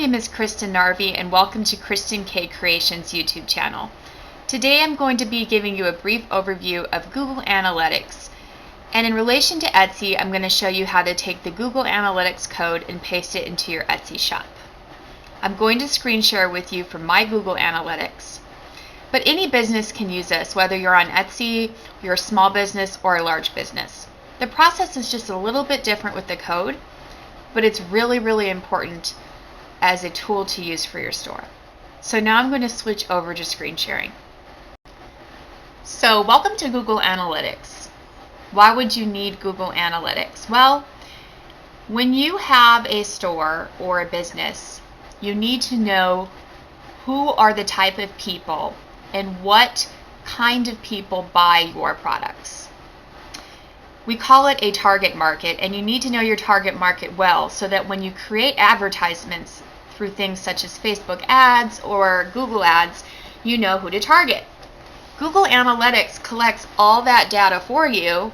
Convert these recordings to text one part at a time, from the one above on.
name is Kristen Narvey and welcome to Kristen K Creations YouTube channel. Today I'm going to be giving you a brief overview of Google Analytics. And in relation to Etsy, I'm going to show you how to take the Google Analytics code and paste it into your Etsy shop. I'm going to screen share with you from my Google Analytics. But any business can use this, whether you're on Etsy, you're a small business, or a large business. The process is just a little bit different with the code, but it's really important as a tool to use for your store. So now I'm going to switch over to screen sharing. So welcome to Google Analytics. Why would you need Google Analytics? Well, when you have a store or a business, you need to know who are the type of people and what kind of people buy your products. We call it a target market, and you need to know your target market well so that when you create advertisements through things such as Facebook ads or Google ads, you know who to target. Google Analytics collects all that data for you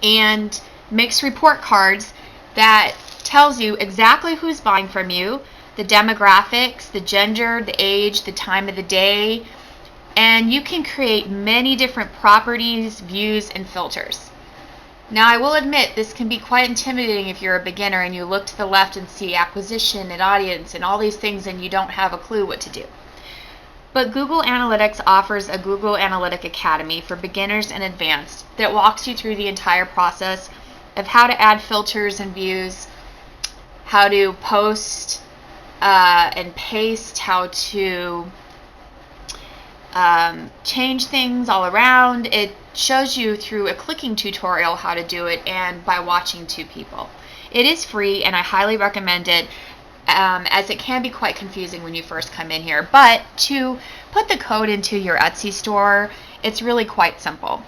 and makes report cards that tells you exactly who's buying from you, the demographics, the gender, the age, the time of the day, and you can create many different properties, views, and filters. Now, I will admit this can be quite intimidating if you're a beginner and you look to the left and see acquisition and audience and all these things and you don't have a clue what to do. But Google Analytics offers a Google Analytic Academy for beginners and advanced that walks you through the entire process of how to add filters and views, how to post and paste, how to change things all around. It shows you through a clicking tutorial how to do it and by watching two people. It is free and I highly recommend it as it can be quite confusing when you first come in here. But to put the code into your Etsy store, it's really quite simple.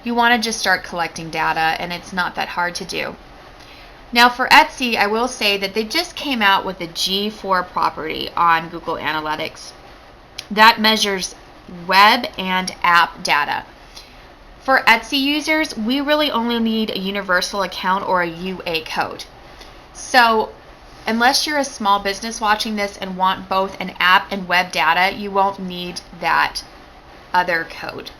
You want to just start collecting data and it's not that hard to do. Now for Etsy, I will say that they just came out with a G4 property on Google Analytics that measures web and app data. For Etsy users, we really only need a universal account or a UA code. So unless you're a small business watching this and want both an app and web data, you won't need that other code.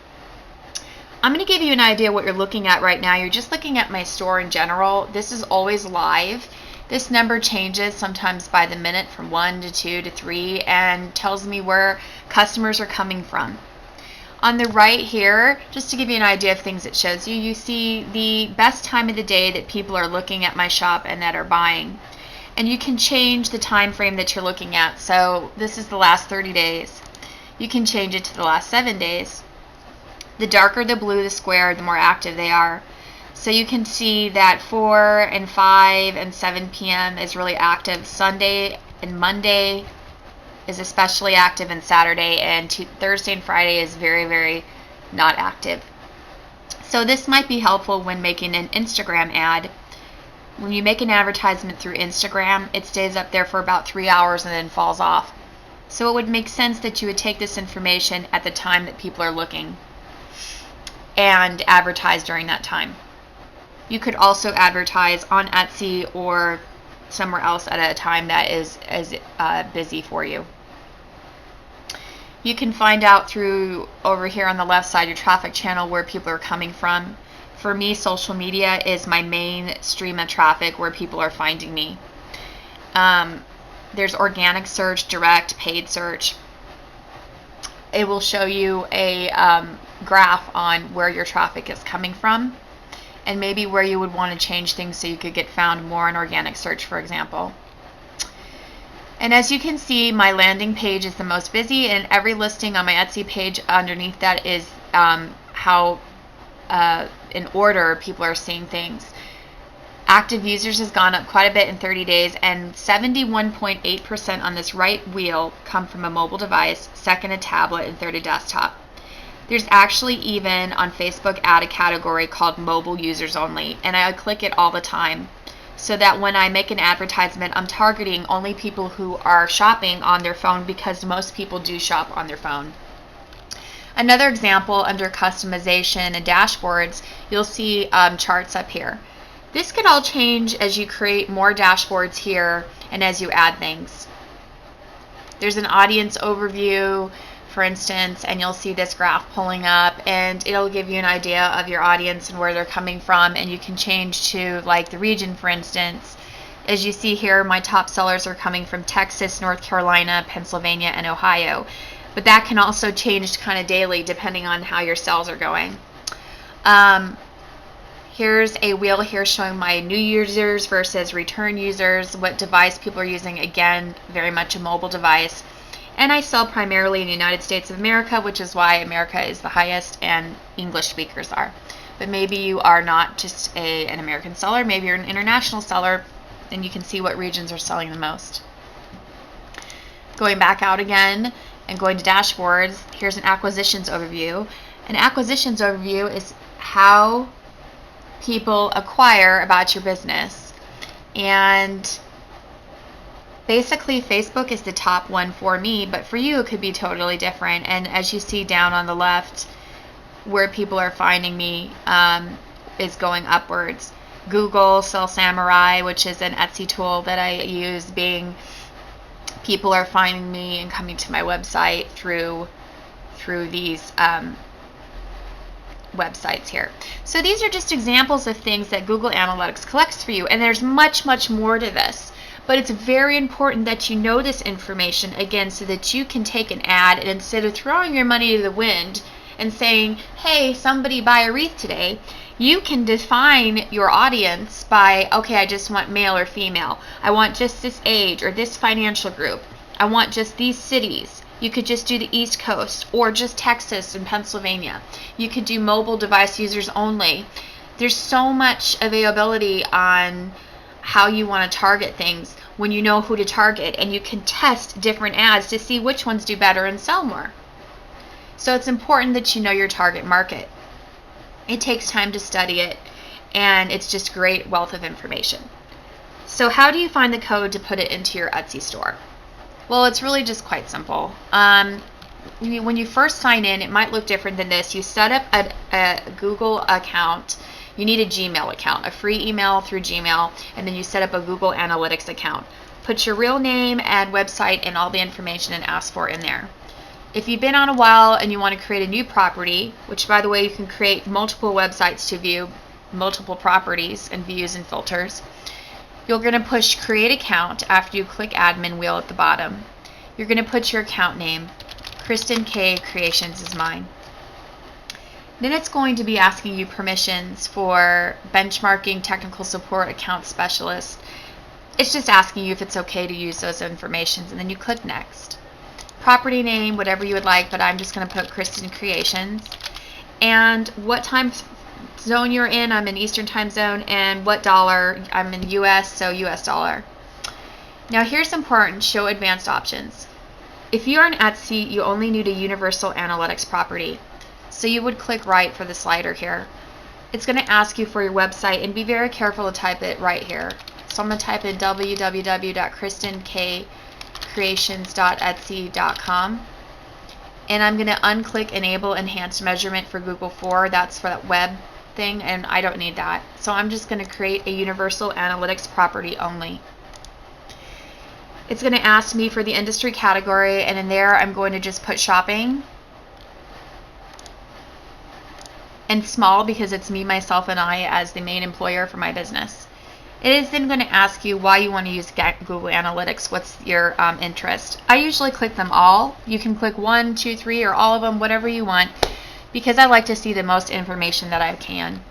I'm going to give you an idea what you're looking at right now. You're just looking at my store in general. This is always live. This number changes sometimes by the minute from 1 to 2 to 3 and tells me where customers are coming from. On the right here, just to give you an idea of things it shows you, you see the best time of the day that people are looking at my shop and that are buying. And you can change the time frame that you're looking at. So this is the last 30 days. You can change it to the last 7 days. The darker the blue the square, the more active they are. So you can see that 4 and 5 and 7 p.m. is really active. Sunday and Monday is especially active, and Saturday and Thursday and Friday is very not active. So this might be helpful when making an Instagram ad. When you make an advertisement through Instagram, it stays up there for about 3 hours and then falls off. So it would make sense that you would take this information at the time that people are looking and advertise during that time. You could also advertise on Etsy or somewhere else at a time that is busy for you. You can find out through over here on the left side your traffic channel where people are coming from. For me, social media is my main stream of traffic where people are finding me. There's organic search, direct, paid search. It will show you a graph on where your traffic is coming from and maybe where you would want to change things so you could get found more in organic search, for example. And as you can see, my landing page is the most busy, and every listing on my Etsy page underneath that is how in order people are seeing things. Active users has gone up quite a bit in 30 days, and 71.8% on this right wheel come from a mobile device, second a tablet, and third a desktop. There's actually even on Facebook ad a category called mobile users only, and I click it all the time so that when I make an advertisement, I'm targeting only people who are shopping on their phone because most people do shop on their phone. Another example under customization and dashboards, you'll see charts up here. This could all change as you create more dashboards here and as you add things. There's an audience overview, for instance, and you'll see this graph pulling up, and it'll give you an idea of your audience and where they're coming from, and you can change to like the region, for instance. As you see here, my top sellers are coming from Texas, North Carolina, Pennsylvania, and Ohio. But that can also change kind of daily depending on how your sales are going. Here's a wheel here showing my new users versus return users, what device people are using. Again, very much a mobile device. And I sell primarily in the United States of America, which is why America is the highest and English speakers are. But maybe you are not just an American seller, maybe you're an international seller, and you can see what regions are selling the most. Going back out again and going to dashboards, here's an acquisitions overview. An acquisitions overview is how people acquire about your business. And basically Facebook is the top one for me, but for you it could be totally different. And as you see down on the left, where people are finding me is going upwards. Google, Sell Samurai, which is an Etsy tool that I use, being people are finding me and coming to my website through these websites here. So these are just examples of things that Google Analytics collects for you, and there's much, much more to this. But it's very important that you know this information, again, so that you can take an ad, and instead of throwing your money to the wind and saying, hey, somebody buy a wreath today, you can define your audience by, okay, I just want male or female. I want just this age or this financial group. I want just these cities. You could just do the East Coast or just Texas and Pennsylvania. You could do mobile device users only. There's so much availability on how you want to target things when you know who to target, and you can test different ads to see which ones do better and sell more. So it's important that you know your target market. It takes time to study it, and it's just great wealth of information. So how do you find the code to put it into your Etsy store? Well, it's really just quite simple. When you first sign in, it might look different than this. You set up a Google account. You need a Gmail account, a free email through Gmail, and then you set up a Google Analytics account. Put your real name, add website, and all the information and ask for in there. If you've been on a while and you want to create a new property, which by the way, you can create multiple websites to view multiple properties and views and filters, you're going to push create account after you click admin wheel at the bottom. You're going to put your account name. Kristen K Creations is mine. Then it's going to be asking you permissions for benchmarking, technical support, account specialist. It's just asking you if it's okay to use those informations, and then you click next. Property name, whatever you would like, but I'm just going to put Kristen Creations. And what time zone you're in, I'm in Eastern time zone, and what dollar, I'm in US, so US dollar. Now here's important, show advanced options. If you're on Etsy, you only need a universal analytics property. So you would click right for the slider here. It's going to ask you for your website, and be very careful to type it right here. So I'm going to type in www.kristenkcreations.etsy.com. And I'm going to unclick enable enhanced measurement for Google 4. That's for that web thing, and I don't need that. So I'm just going to create a universal analytics property only. It's going to ask me for the industry category, and in there I'm going to just put shopping. And small, because it's me, myself, and I as the main employer for my business. It is then going to ask you why you want to use Google Analytics. What's your interest? I usually click them all. You can click 1, 2, 3, or all of them, whatever you want, because I like to see the most information that I can.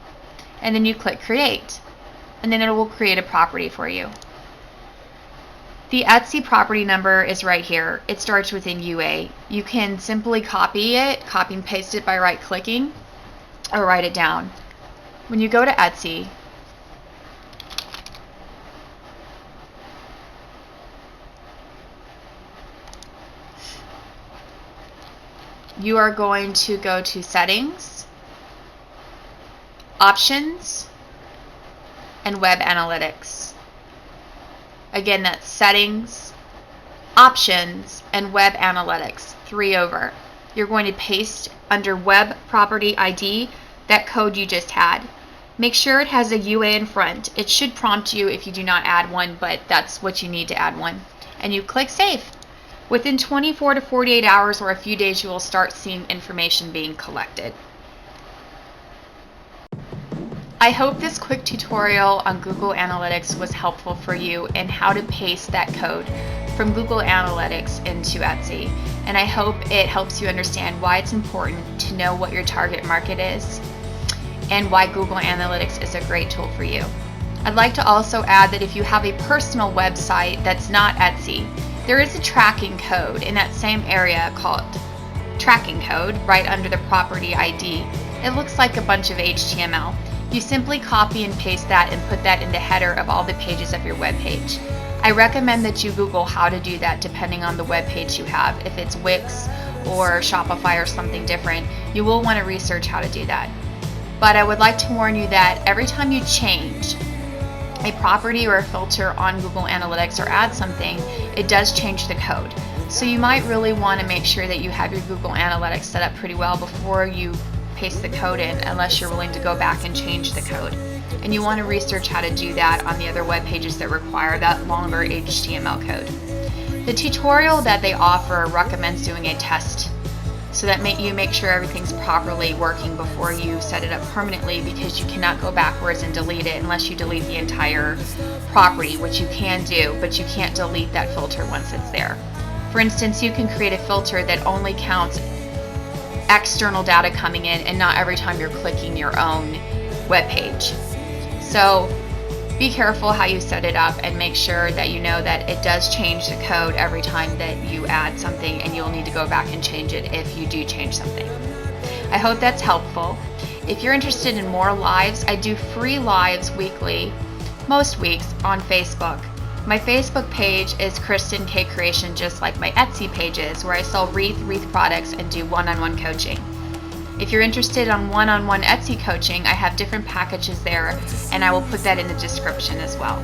And then you click create, and then it will create a property for you. The Etsy property number is right here. It starts with an UA. You can simply copy and paste it by right clicking, or write it down. When you go to Etsy, you are going to go to settings, options, and web analytics. Again, that's settings, options, and web analytics, 3 over. You're going to paste under web property ID that code you just had. Make sure it has a UA in front. It should prompt you if you do not add one, but that's what you need to add one. And you click Save. Within 24 to 48 hours or a few days, you will start seeing information being collected. I hope this quick tutorial on Google Analytics was helpful for you in how to paste that code from Google Analytics into Etsy. And I hope it helps you understand why it's important to know what your target market is and why Google Analytics is a great tool for you. I'd like to also add that if you have a personal website that's not Etsy, there is a tracking code in that same area called tracking code right under the property ID. It looks like a bunch of HTML. You simply copy and paste that and put that in the header of all the pages of your web page. I recommend that you Google how to do that depending on the web page you have. If it's Wix or Shopify or something different, you will want to research how to do that. But I would like to warn you that every time you change a property or a filter on Google Analytics or add something, it does change the code. So you might really want to make sure that you have your Google Analytics set up pretty well before you paste the code in, unless you're willing to go back and change the code. And you want to research how to do that on the other web pages that require that longer HTML code. The tutorial that they offer recommends doing a test so that you make sure everything's properly working before you set it up permanently, because you cannot go backwards and delete it unless you delete the entire property, which you can do, but you can't delete that filter once it's there. For instance, you can create a filter that only counts external data coming in and not every time you're clicking your own web page. So be careful how you set it up and make sure that you know that it does change the code every time that you add something, and you'll need to go back and change it if you do change something. I hope that's helpful. If you're interested in more lives, I do free lives weekly, most weeks, on Facebook. My Facebook page is Kristen K Creation, just like my Etsy page is, where I sell wreath products and do one-on-one coaching. If you're interested in one-on-one Etsy coaching, I have different packages there, and I will put that in the description as well.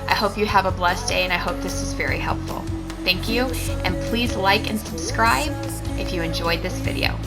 I hope you have a blessed day, and I hope this was very helpful. Thank you, and please like and subscribe if you enjoyed this video.